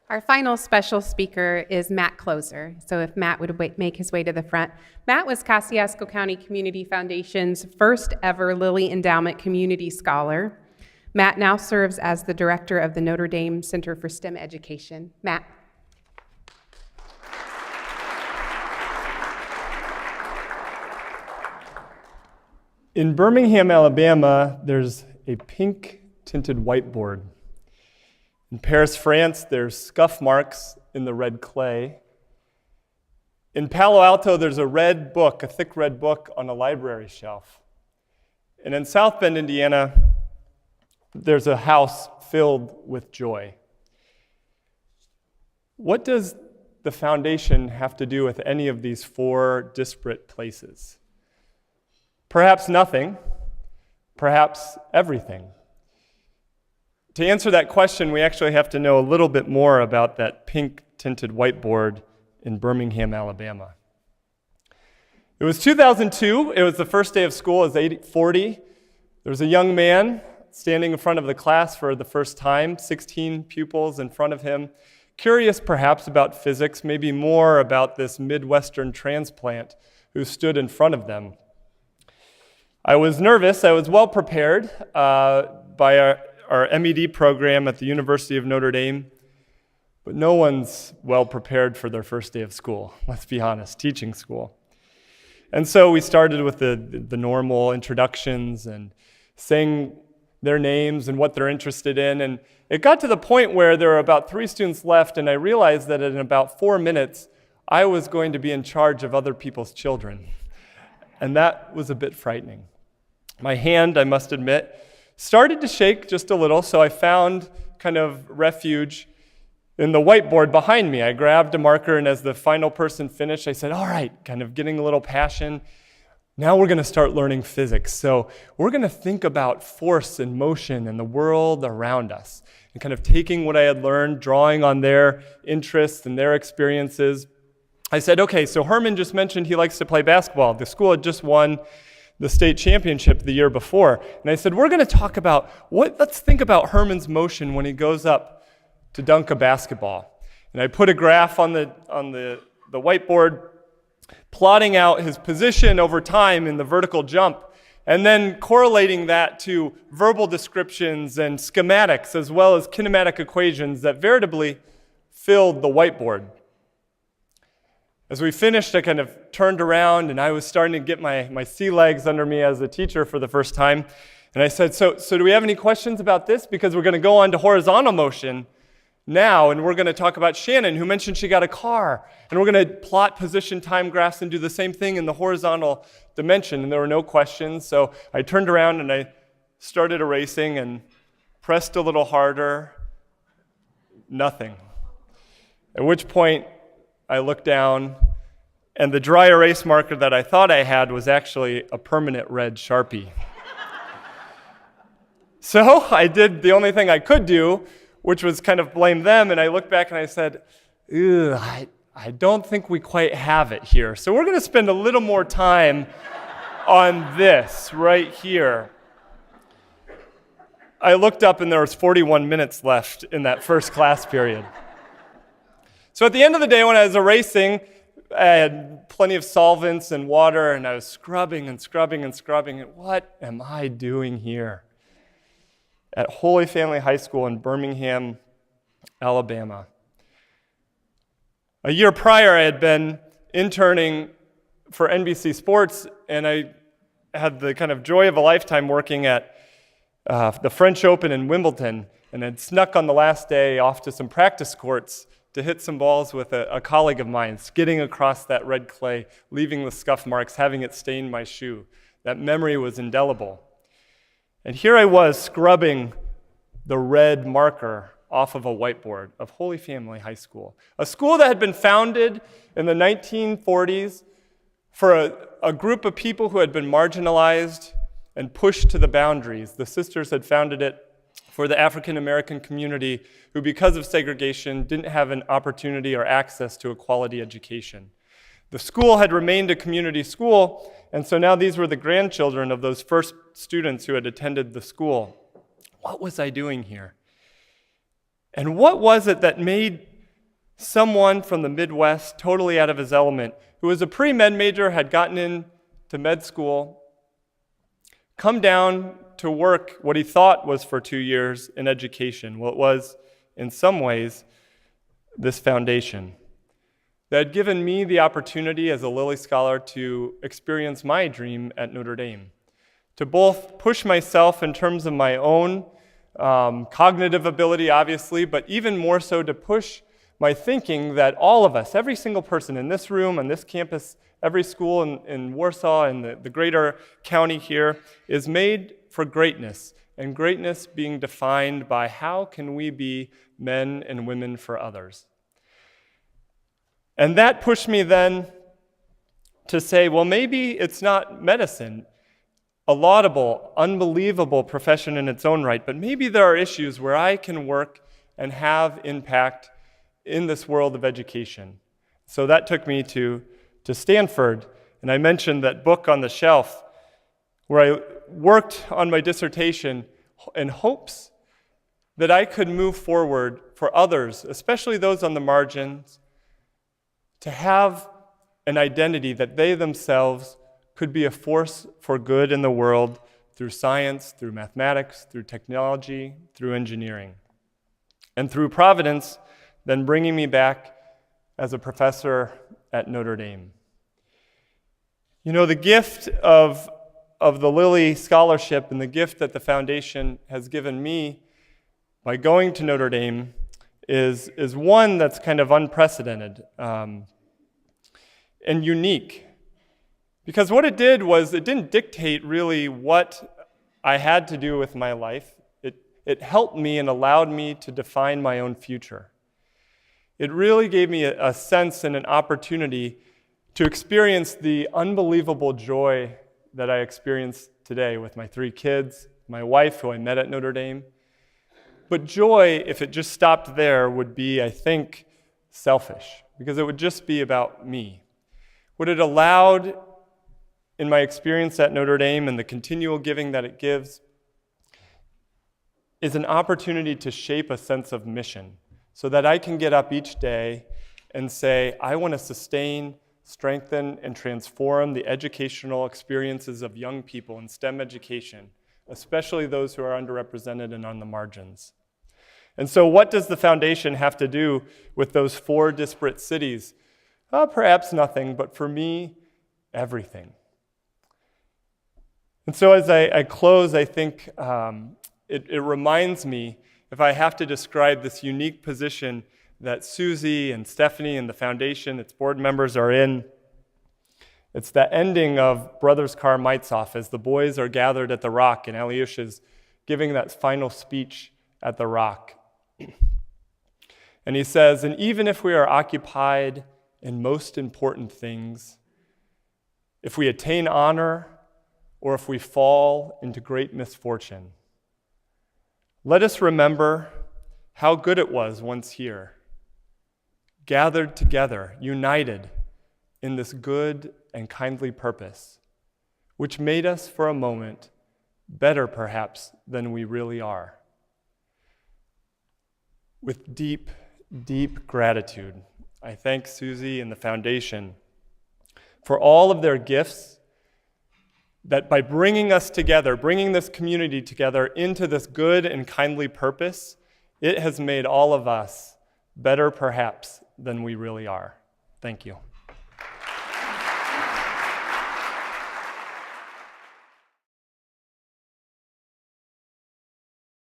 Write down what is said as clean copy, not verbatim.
Our final special speaker is Matt Kloser. So if Matt would make his way to the front. Matt was Kosciusko County Community Foundation's first ever Lilly Endowment Community Scholar. Matt now serves as the director of the Notre Dame Center for STEM Education. Matt. In Birmingham, Alabama, there's a pink tinted whiteboard. In Paris, France, there's scuff marks in the red clay. In Palo Alto, there's a red book, a thick red book on a library shelf. And in South Bend, Indiana, there's a house filled with joy. What does the foundation have to do with any of these four disparate places? Perhaps nothing, perhaps everything. To answer that question, we actually have to know a little bit more about that pink-tinted whiteboard in Birmingham, Alabama. It was 2002. It was the first day of school. It was 8:40. There was a young man standing in front of the class for the first time, 16 pupils in front of him, curious perhaps about physics, maybe more about this Midwestern transplant who stood in front of them. I was nervous. I was well prepared by our MED program at the University of Notre Dame, but no one's well prepared for their first day of school, let's be honest, teaching school. And so we started with the normal introductions and saying their names and what they're interested in, and it got to the point where there were about 3 students left, and I realized that in about 4 minutes, I was going to be in charge of other people's children, and that was a bit frightening. My hand, I must admit, started to shake just a little, so I found kind of refuge in the whiteboard behind me. I grabbed a marker, and as the final person finished, I said, all right, kind of getting a little passion. Now we're going to start learning physics. So we're going to think about force and motion and the world around us, and kind of taking what I had learned, drawing on their interests and their experiences. I said, okay, so Herman just mentioned he likes to play basketball. The school had just won the state championship the year before. And I said, we're going to talk about let's think about Herman's motion when he goes up to dunk a basketball. And I put a graph on the whiteboard, plotting out his position over time in the vertical jump, and then correlating that to verbal descriptions and schematics, as well as kinematic equations that veritably filled the whiteboard. As we finished, I kind of turned around, and I was starting to get my sea legs under me as a teacher for the first time. And I said, so do we have any questions about this? Because we're going to go on to horizontal motion now, and we're going to talk about Shannon, who mentioned she got a car. And we're going to plot position time graphs and do the same thing in the horizontal dimension. And there were no questions, so I turned around and I started erasing and pressed a little harder. Nothing. At which point, I looked down, and the dry erase marker that I thought I had was actually a permanent red Sharpie. So I did the only thing I could do, which was kind of blame them, and I looked back and I said, I don't think we quite have it here. So we're going to spend a little more time on this right here. I looked up, and there was 41 minutes left in that first class period. So at the end of the day, when I was erasing, I had plenty of solvents and water, and I was scrubbing and scrubbing and scrubbing. And what am I doing here? At Holy Family High School in Birmingham, Alabama. A year prior, I had been interning for NBC Sports, and I had the kind of joy of a lifetime working at the French Open in Wimbledon, and I'd snuck on the last day off to some practice courts to hit some balls with a colleague of mine, skidding across that red clay, leaving the scuff marks, having it stain my shoe. That memory was indelible. And here I was scrubbing the red marker off of a whiteboard of Holy Family High School, a school that had been founded in the 1940s for a group of people who had been marginalized and pushed to the boundaries. The sisters had founded it for the African American community who, because of segregation, didn't have an opportunity or access to a quality education. The school had remained a community school, and so now these were the grandchildren of those first students who had attended the school. What was I doing here? And what was it that made someone from the Midwest, totally out of his element, who was a pre-med major, had gotten into med school, come down to work what he thought was for 2 years in education, what was, in some ways, this foundation that had given me the opportunity as a Lilly Scholar to experience my dream at Notre Dame, to both push myself in terms of my own cognitive ability, obviously, but even more so to push my thinking that all of us, every single person in this room, on this campus, every school in Warsaw and the greater county here is made for greatness, and greatness being defined by how can we be men and women for others. And that pushed me then to say, well, maybe it's not medicine, a laudable, unbelievable profession in its own right, but maybe there are issues where I can work and have impact in this world of education. So that took me to Stanford, and I mentioned that book on the shelf where I worked on my dissertation in hopes that I could move forward for others, especially those on the margins, to have an identity that they themselves could be a force for good in the world through science, through mathematics, through technology, through engineering. And through Providence, then bringing me back as a professor at Notre Dame. You know, the gift of the Lilly Scholarship and the gift that the foundation has given me by going to Notre Dame is one that's kind of unprecedented and unique. Because what it did was it didn't dictate really what I had to do with my life. It helped me and allowed me to define my own future. It really gave me a sense and an opportunity to experience the unbelievable joy that I experienced today with my 3 kids, my wife, who I met at Notre Dame. But joy, if it just stopped there, would be, I think, selfish, because it would just be about me. What it allowed in my experience at Notre Dame and the continual giving that it gives is an opportunity to shape a sense of mission so that I can get up each day and say, I want to sustain, strengthen, and transform the educational experiences of young people in STEM education, especially those who are underrepresented and on the margins. And so what does the foundation have to do with those 4 disparate cities? Perhaps nothing, but for me, everything. And so as I close, I think it reminds me, if I have to describe this unique position that Susie and Stephanie and the foundation, its board members are in, it's the ending of Brothers Karamazov as the boys are gathered at the Rock and Alyosha is giving that final speech at the Rock. And he says, and even if we are occupied in most important things, if we attain honor or if we fall into great misfortune, let us remember how good it was once here, gathered together, united in this good and kindly purpose, which made us for a moment better perhaps than we really are. With deep, deep gratitude, I thank Susie and the foundation for all of their gifts that by bringing us together, bringing this community together into this good and kindly purpose, it has made all of us better perhaps than we really are. Thank you.